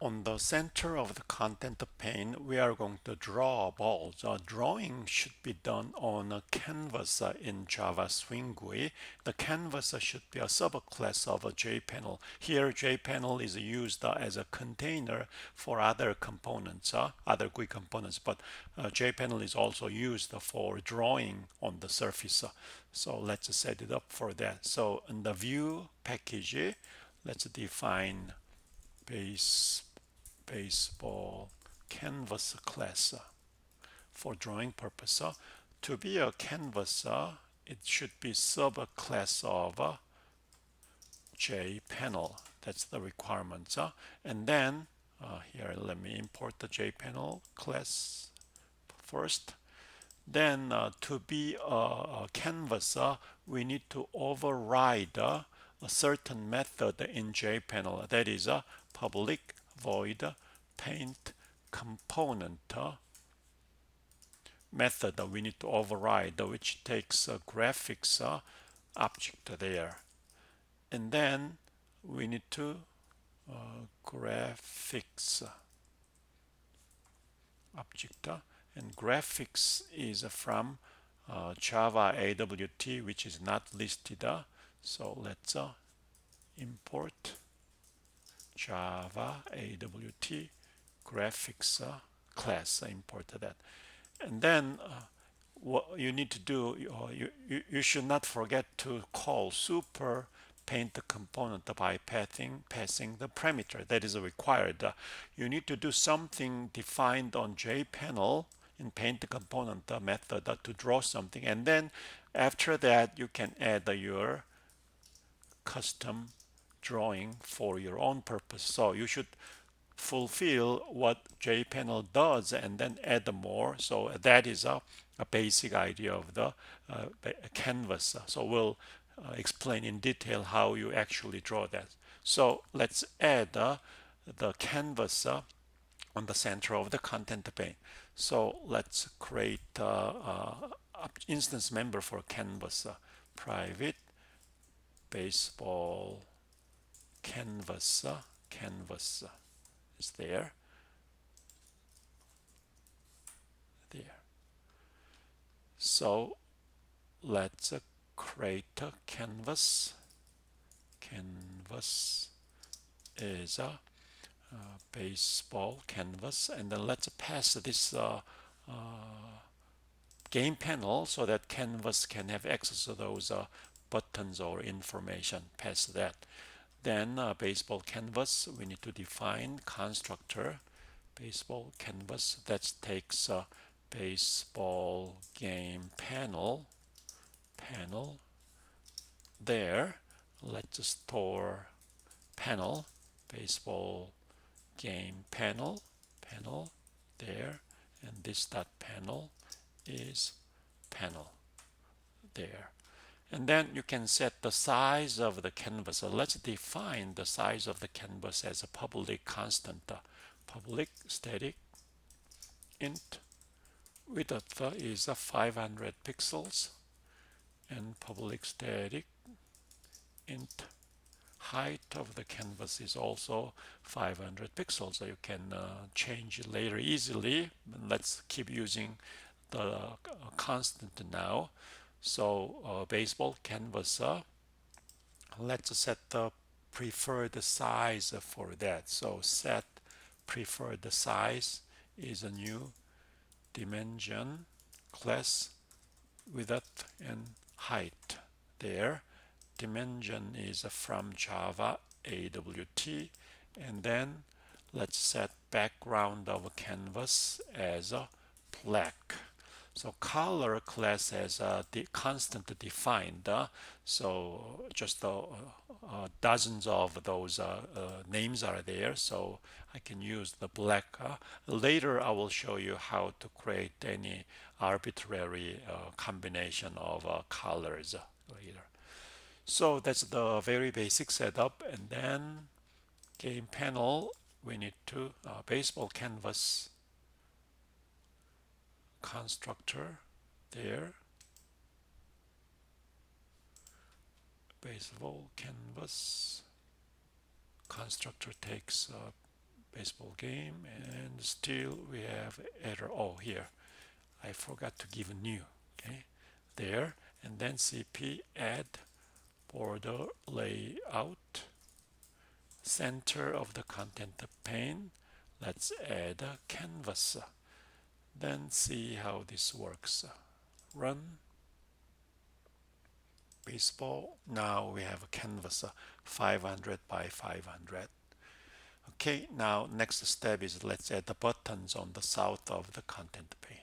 On the center of the content pane, we are going to draw a ball. The drawing should be done on a canvas in Java Swing GUI. The canvas should be a subclass of a JPanel. Here, JPanel is used as a container for other components, other GUI components, but JPanel is also used for drawing on the surface. So let's set it up for that. So in the view package, let's define base baseball canvas class for drawing purpose. To be a canvas, it should be subclass of JPanel. That's the requirement. And then here, let me import the JPanel class first. Then to be a canvas, we need to override a certain method in JPanel. That is a public void paint component method that we need to override, which takes a graphics object there. And then we need to graphics object. And graphics is from Java AWT, which is not listed. So let's import Java AWT graphics class. Import that. And then what you need to do, you should not forget to call super paint component by passing the parameter that is required. You need to do something defined on JPanel in paint component method to draw something, and then after that you can add your custom drawing for your own purpose. So you should fulfill what JPanel does and then add more. So that is a basic idea of the canvas. So we'll explain in detail how you actually draw that. So let's add the canvas on the center of the content pane. So let's create instance member for canvas. Private baseball canvas. Canvas is there. So let's create a canvas. Canvas is a baseball canvas, and then let's pass this game panel so that canvas can have access to those buttons or information. Pass that. Then baseball canvas, we need to define constructor baseball canvas that takes baseball game panel there. Let's store panel baseball game panel there, and this dot panel is panel there. And then you can set the size of the canvas. So let's define the size of the canvas as a public constant. Public static int width is 500 pixels, and public static int height of the canvas is also 500 pixels. So you can change it later easily. Let's keep using the constant now. So baseball canvas, let's set the preferred size for that. So set preferred size is a new dimension class width and height there. Dimension is from Java AWT, and then let's set background of canvas as a black. So color class has the constant defined. So just dozens of those names are there. So I can use the black. Later I will show you how to create any arbitrary combination of colors later. So that's the very basic setup. And then game panel, we need to baseball canvas constructor there, baseball canvas constructor takes baseball game, and still we have error. Oh, here I forgot to give a new. Okay, there, and then cp add border layout, center of the content pane. Let's add a canvas. Then see how this works. Run baseball. Now we have a canvas 500 by 500. Okay, now next step is let's add the buttons on the south of the content pane.